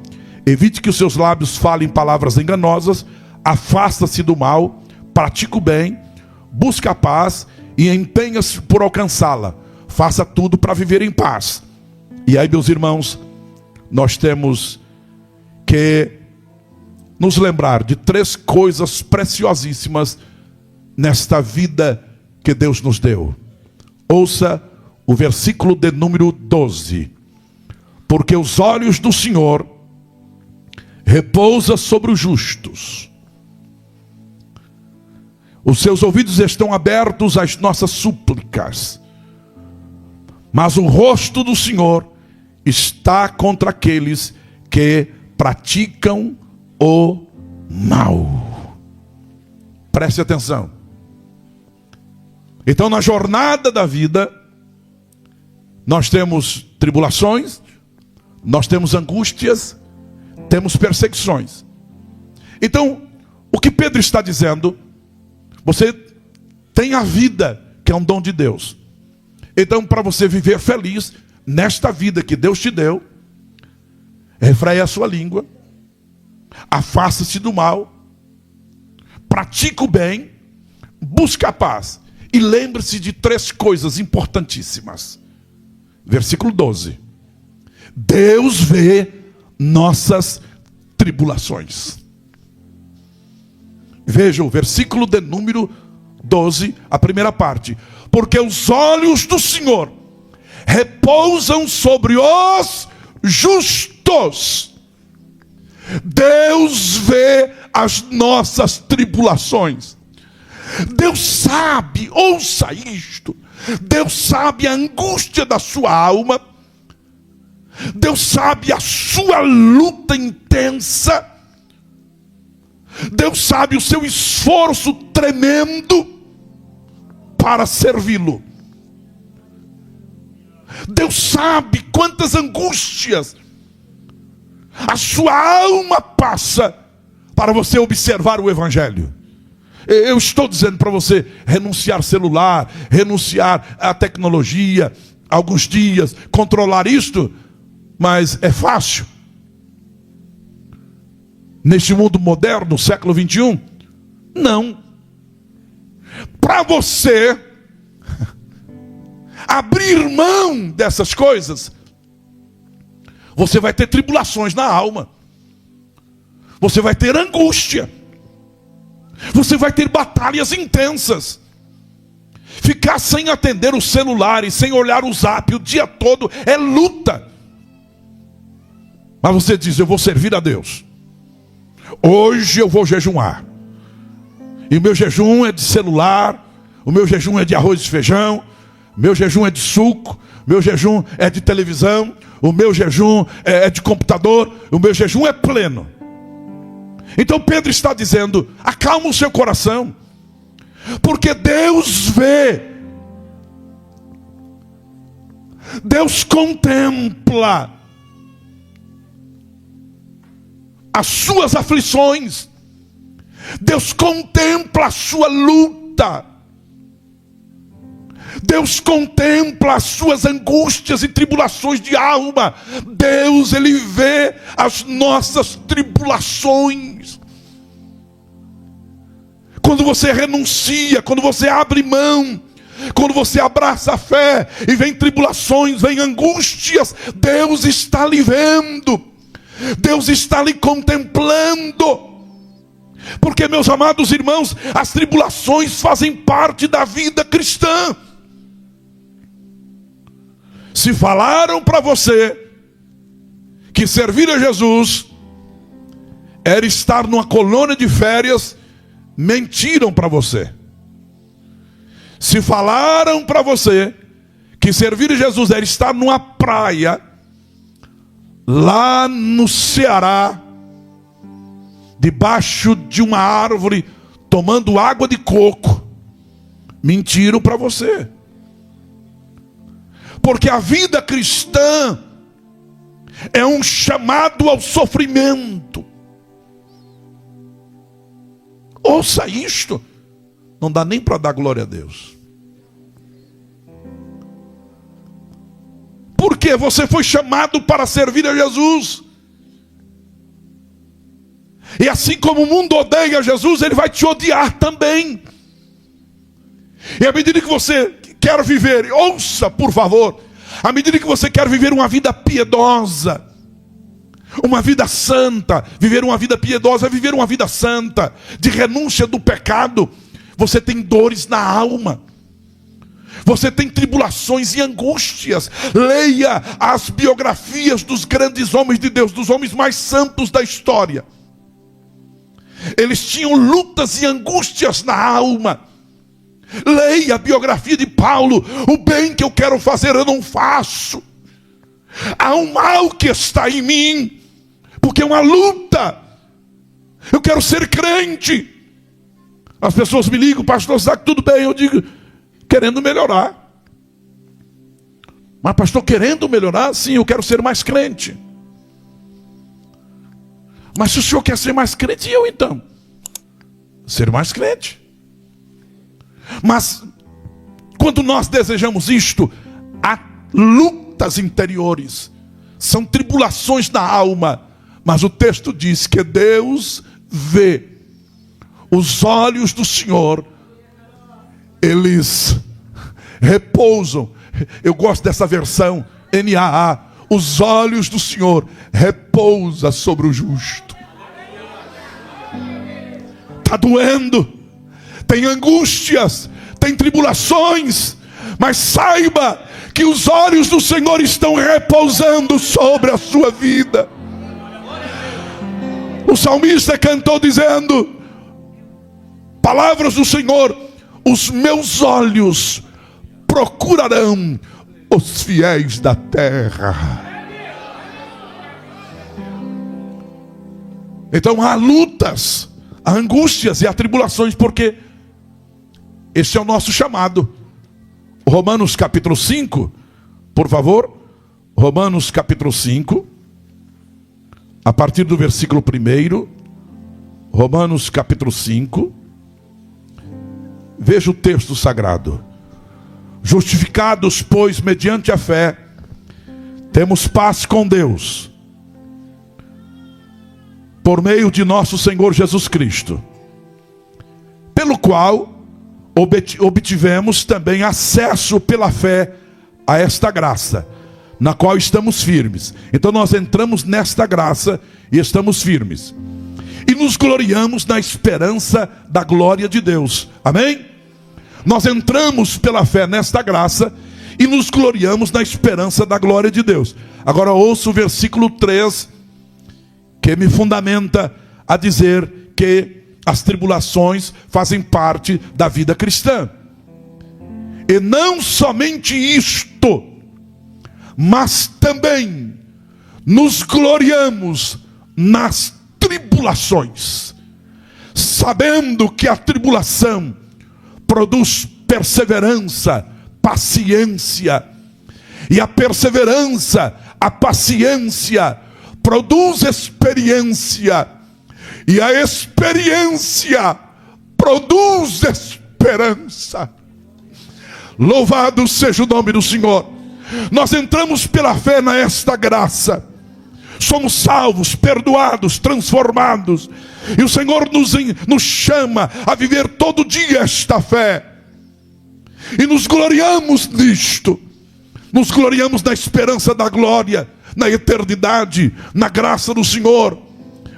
Speaker 1: evite que os seus lábios falem palavras enganosas, afasta-se do mal, pratica o bem, busca a paz e empenha-se por alcançá-la. Faça tudo para viver em paz. E aí, meus irmãos, nós temos que nos lembrar de 3 coisas preciosíssimas nesta vida que Deus nos deu. Ouça o versículo de número 12. Porque os olhos do Senhor repousam sobre os justos. Os seus ouvidos estão abertos às nossas súplicas. Mas o rosto do Senhor está contra aqueles que praticam o mal. Preste atenção. Então, na jornada da vida, nós temos tribulações, nós temos angústias, temos perseguições. Então, o que Pedro está dizendo: você tem a vida, que é um dom de Deus. Então, para você viver feliz nesta vida que Deus te deu, refreia a sua língua, afasta-se do mal, pratica o bem, busca a paz. E lembre-se de 3 coisas importantíssimas. Versículo 12. Deus vê nossas tribulações. Veja o versículo de número 12, a primeira parte. Porque os olhos do Senhor repousam sobre os justos. Deus vê as nossas tribulações. Deus sabe, ouça isto, Deus sabe a angústia da sua alma, Deus sabe a sua luta intensa, Deus sabe o seu esforço tremendo para servi-lo. Deus sabe quantas angústias a sua alma passa para você observar o Evangelho. Eu estou dizendo para você renunciar celular, renunciar à tecnologia, alguns dias, controlar isto, mas é fácil. Neste mundo moderno, século 21, não. Para você abrir mão dessas coisas, você vai ter tribulações na alma, você vai ter angústia, você vai ter batalhas intensas. Ficar sem atender o celular e sem olhar o zap o dia todo é luta. Mas você diz: eu vou servir a Deus. Hoje eu vou jejuar. E o meu jejum é de celular, o meu jejum é de arroz e feijão, o meu jejum é de suco, o meu jejum é de televisão, o meu jejum é de computador, o meu jejum é pleno. Então Pedro está dizendo: acalma o seu coração, porque Deus vê, Deus contempla as suas aflições, Deus contempla a sua luta, Deus contempla as suas angústias e tribulações de alma. Deus, Ele vê as nossas tribulações. Quando você renuncia, quando você abre mão, quando você abraça a fé e vem tribulações, vem angústias, Deus está lhe vendo, Deus está lhe contemplando. Porque, meus amados irmãos, as tribulações fazem parte da vida cristã. Se falaram para você que servir a Jesus era estar numa colônia de férias, mentiram para você. Se falaram para você que servir a Jesus era estar numa praia, lá no Ceará, debaixo de uma árvore, tomando água de coco, mentiram para você. Porque a vida cristã é um chamado ao sofrimento. Ouça isto, não dá nem para dar glória a Deus. Porque você foi chamado para servir a Jesus. E assim como o mundo odeia Jesus, ele vai te odiar também. E à medida que você quer viver, ouça por favor, à medida que você quer viver uma vida piedosa, uma vida santa, viver uma vida piedosa, viver uma vida santa, de renúncia do pecado, você tem dores na alma, você tem tribulações e angústias. Leia as biografias dos grandes homens de Deus, dos homens mais santos da história. Eles tinham lutas e angústias na alma. Leia a biografia de Paulo. O bem que eu quero fazer eu não faço, há um mal que está em mim, porque é uma luta. Eu quero ser crente. As pessoas me ligam: pastor, sabe que tudo bem? Eu digo: querendo melhorar. Mas pastor, querendo melhorar? Sim, eu quero ser mais crente. Mas se o senhor quer ser mais crente, e eu então? Ser mais crente. Mas quando nós desejamos isto, há lutas interiores, são tribulações na alma. Mas o texto diz que Deus vê, os olhos do Senhor, eles repousam. Eu gosto dessa versão NAA. Os olhos do Senhor repousam sobre o justo. Está doendo, tem angústias, tem tribulações, mas saiba que os olhos do Senhor estão repousando sobre a sua vida. O salmista cantou dizendo, palavras do Senhor: os meus olhos procurarão os fiéis da terra. Então há lutas, há angústias e há tribulações, porque esse é o nosso chamado. Romanos capítulo 5, por favor. Romanos capítulo 5, a partir do versículo 1. Romanos capítulo 5. Veja o texto sagrado. Justificados, pois, mediante a fé, temos paz com Deus, por meio de nosso Senhor Jesus Cristo, pelo qual obtivemos também acesso pela fé a esta graça, na qual estamos firmes. Então nós entramos nesta graça e estamos firmes, e nos gloriamos na esperança da glória de Deus. Amém? Nós entramos pela fé nesta graça e nos gloriamos na esperança da glória de Deus. Agora ouça o versículo 3, que me fundamenta a dizer que as tribulações fazem parte da vida cristã. E não somente isto, mas também nos gloriamos nas tribulações, sabendo que a tribulação produz perseverança, paciência, e a perseverança, a paciência produz experiência, e a experiência produz esperança. Louvado seja o nome do Senhor. Nós entramos pela fé nesta graça, somos salvos, perdoados, transformados, e o Senhor nos chama a viver todo dia esta fé, e nos gloriamos nisto, nos gloriamos na esperança da glória, na eternidade, na graça do Senhor.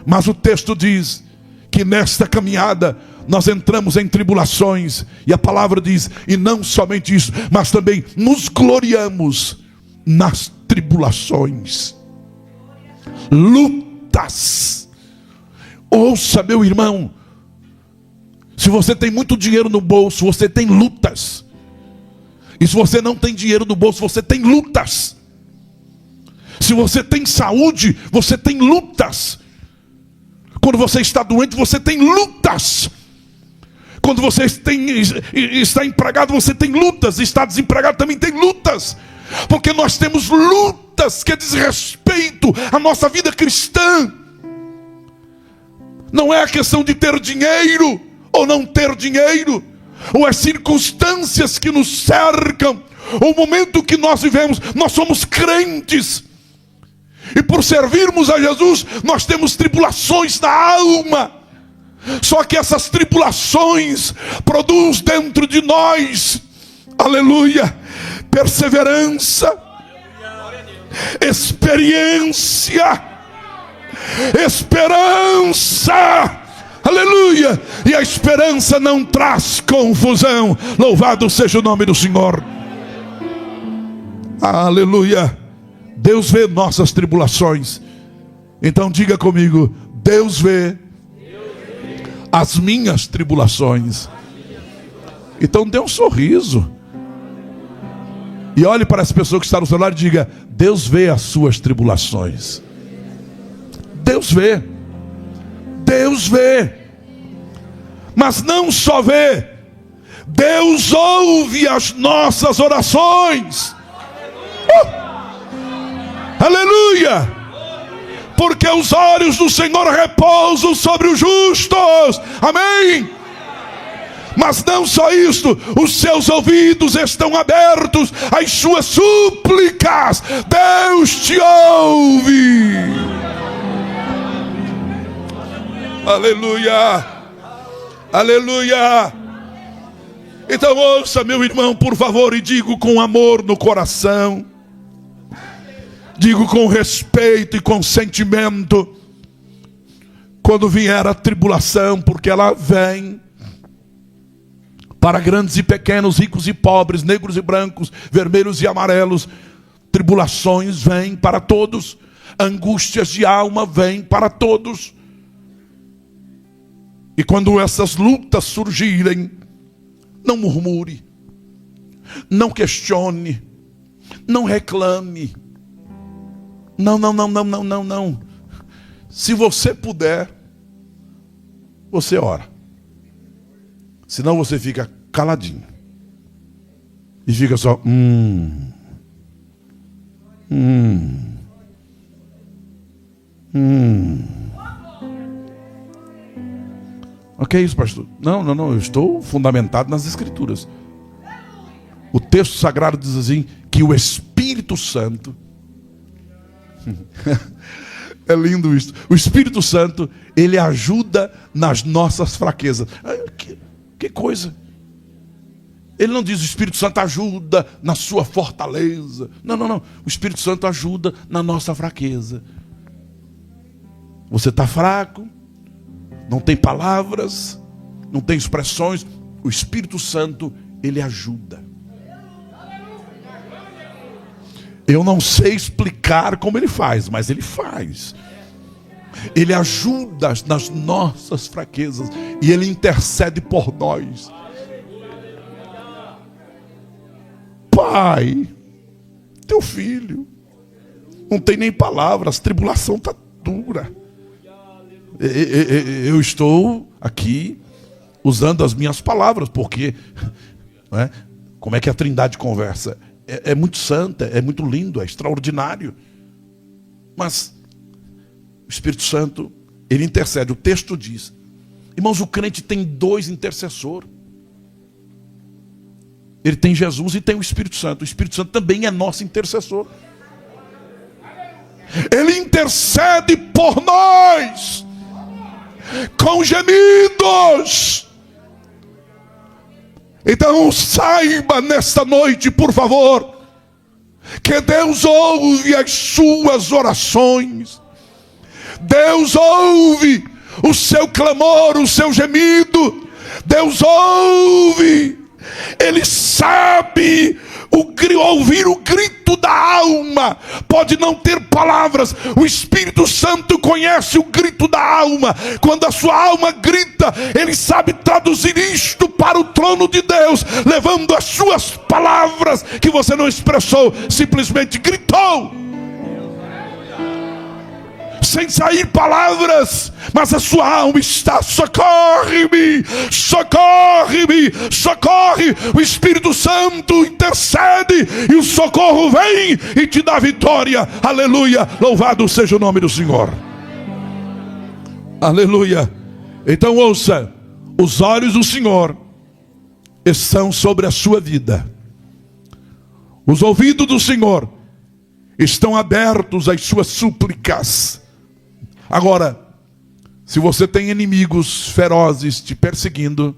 Speaker 1: Mas o texto diz que nesta caminhada nós entramos em tribulações, e a palavra diz, e não somente isso, mas também nos gloriamos nas tribulações, lutas. Ouça, meu irmão, se você tem muito dinheiro no bolso, você tem lutas. E se você não tem dinheiro no bolso, você tem lutas. Se você tem saúde, você tem lutas. Quando você está doente, você tem lutas. Quando você está empregado, você tem lutas. Está desempregado, também tem lutas. Porque nós temos lutas que diz respeito à nossa vida cristã. Não é a questão de ter dinheiro ou não ter dinheiro, ou as circunstâncias que nos cercam, ou o momento que nós vivemos. Nós somos crentes. E por servirmos a Jesus, nós temos tribulações na alma. Só que essas tribulações produzem dentro de nós, aleluia, perseverança, experiência, esperança, aleluia. E a esperança não traz confusão. Louvado seja o nome do Senhor. Aleluia. Deus vê nossas tribulações. Então diga comigo: Deus vê as minhas tribulações. Então dê um sorriso e olhe para as pessoas que estão no seu lado e diga: Deus vê as suas tribulações. Deus vê. Deus vê. Mas não só vê, Deus ouve as nossas orações. Aleluia! Porque os olhos do Senhor repousam sobre os justos. Amém? Mas não só isto, os seus ouvidos estão abertos às suas súplicas. Deus te ouve. Aleluia! Aleluia! Então ouça, meu irmão, por favor, e digo com amor no coração, digo com respeito e com sentimento, quando vier a tribulação, porque ela vem para grandes e pequenos, ricos e pobres, negros e brancos, vermelhos e amarelos. Tribulações vêm para todos, angústias de alma vêm para todos. E quando essas lutas surgirem, não murmure, não questione, não reclame. Não. Se você puder, você ora. Senão você fica caladinho. E fica só O que é isso, pastor? Não, eu estou fundamentado nas Escrituras. O texto sagrado diz assim, que o Espírito Santo é lindo isso. O Espírito Santo, ele ajuda nas nossas fraquezas. Que coisa. Ele não diz o Espírito Santo ajuda na sua fortaleza. Não. O Espírito Santo ajuda na nossa fraqueza. Você está fraco, não tem palavras, não tem expressões. O Espírito Santo, ele ajuda. Eu não sei explicar como ele faz, mas ele faz. Ele ajuda nas nossas fraquezas e ele intercede por nós. Pai, teu filho não tem nem palavras, a tribulação está dura. Eu estou aqui usando as minhas palavras, porque não é? Como é que a Trindade conversa? É muito santa, é muito lindo, é extraordinário. Mas o Espírito Santo, ele intercede. O texto diz, irmãos, o crente tem dois intercessores. Ele tem Jesus e tem o Espírito Santo. O Espírito Santo também é nosso intercessor. Ele intercede por nós com gemidos. Então saiba nesta noite, por favor, que Deus ouve as suas orações. Deus ouve o seu clamor, o seu gemido. Deus ouve. Ele sabe ouvir o grito da alma. Pode não ter palavras. O Espírito Santo conhece o grito da alma. Quando a sua alma grita, Ele sabe traduzir isto para o trono de Deus, levando as suas palavras que você não expressou, simplesmente gritou. Sem sair palavras, mas a sua alma está: socorre-me, socorre-me, socorre. O Espírito Santo intercede e o socorro vem e te dá vitória. Aleluia, louvado seja o nome do Senhor. Aleluia. Então ouça, os olhos do Senhor estão sobre a sua vida. Os ouvidos do Senhor estão abertos às suas súplicas. Agora, se você tem inimigos ferozes te perseguindo,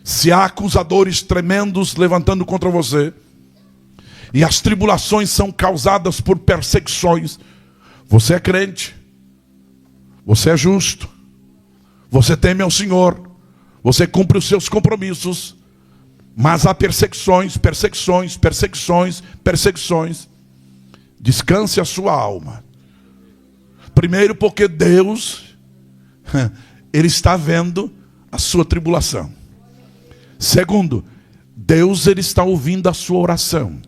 Speaker 1: se há acusadores tremendos levantando contra você, e as tribulações são causadas por perseguições, você é crente, você é justo, você teme ao Senhor, você cumpre os seus compromissos, mas há perseguições, perseguições, perseguições, perseguições. Descanse a sua alma. Primeiro, porque Deus, Ele está vendo a sua tribulação. Segundo, Deus, Ele está ouvindo a sua oração.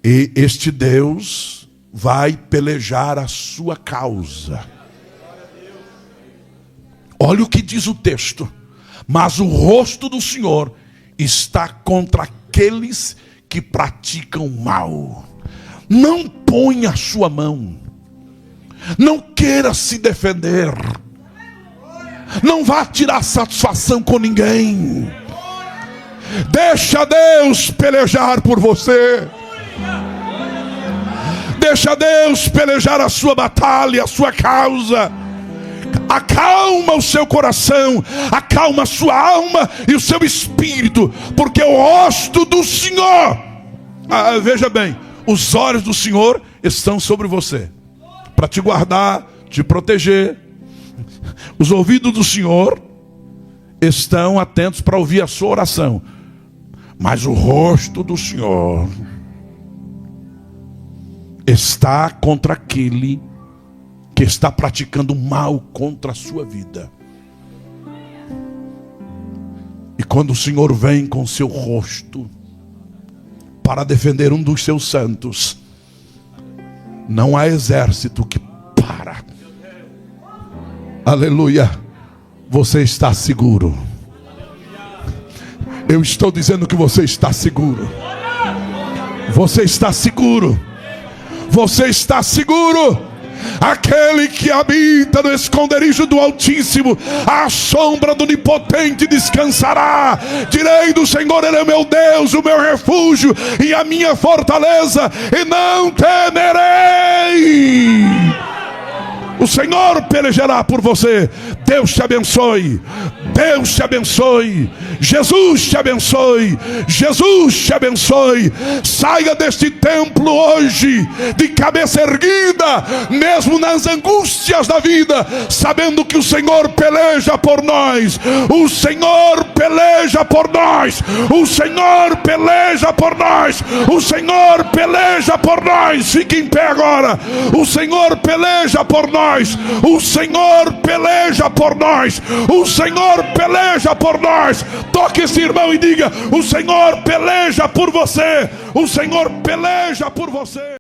Speaker 1: E este Deus vai pelejar a sua causa. Olha o que diz o texto. Mas o rosto do Senhor está contra aqueles que praticam mal. Não ponha a sua mão. Não queira se defender. Não vá tirar satisfação com ninguém. Deixa Deus pelejar por você. Deixa Deus pelejar a sua batalha, a sua causa. Acalma o seu coração, acalma a sua alma e o seu espírito, porque o rosto do Senhor, veja bem, os olhos do Senhor estão sobre você, para te guardar, te proteger. Os ouvidos do Senhor estão atentos para ouvir a sua oração, mas o rosto do Senhor está contra aquele que está praticando mal contra a sua vida. E quando o Senhor vem com seu rosto para defender um dos seus santos, não há exército que para. Aleluia. Você está seguro. Eu estou dizendo que você está seguro. Você está seguro. Você está seguro. Aquele que habita no esconderijo do Altíssimo, à sombra do Onipotente descansará. Direi do Senhor: Ele é meu Deus, o meu refúgio e a minha fortaleza, e não temerei. O Senhor pelejará por você. Deus te abençoe. Deus te abençoe. Jesus te abençoe. Jesus te abençoe. Saia deste templo hoje de cabeça erguida, mesmo nas angústias da vida, sabendo que o Senhor peleja por nós. O Senhor peleja por nós. O Senhor peleja por nós. O Senhor peleja por nós. Fique em pé agora. O Senhor peleja por nós. O Senhor peleja por nós. O Senhor peleja por nós. Toque esse irmão e diga: o Senhor peleja por você. O Senhor peleja por você.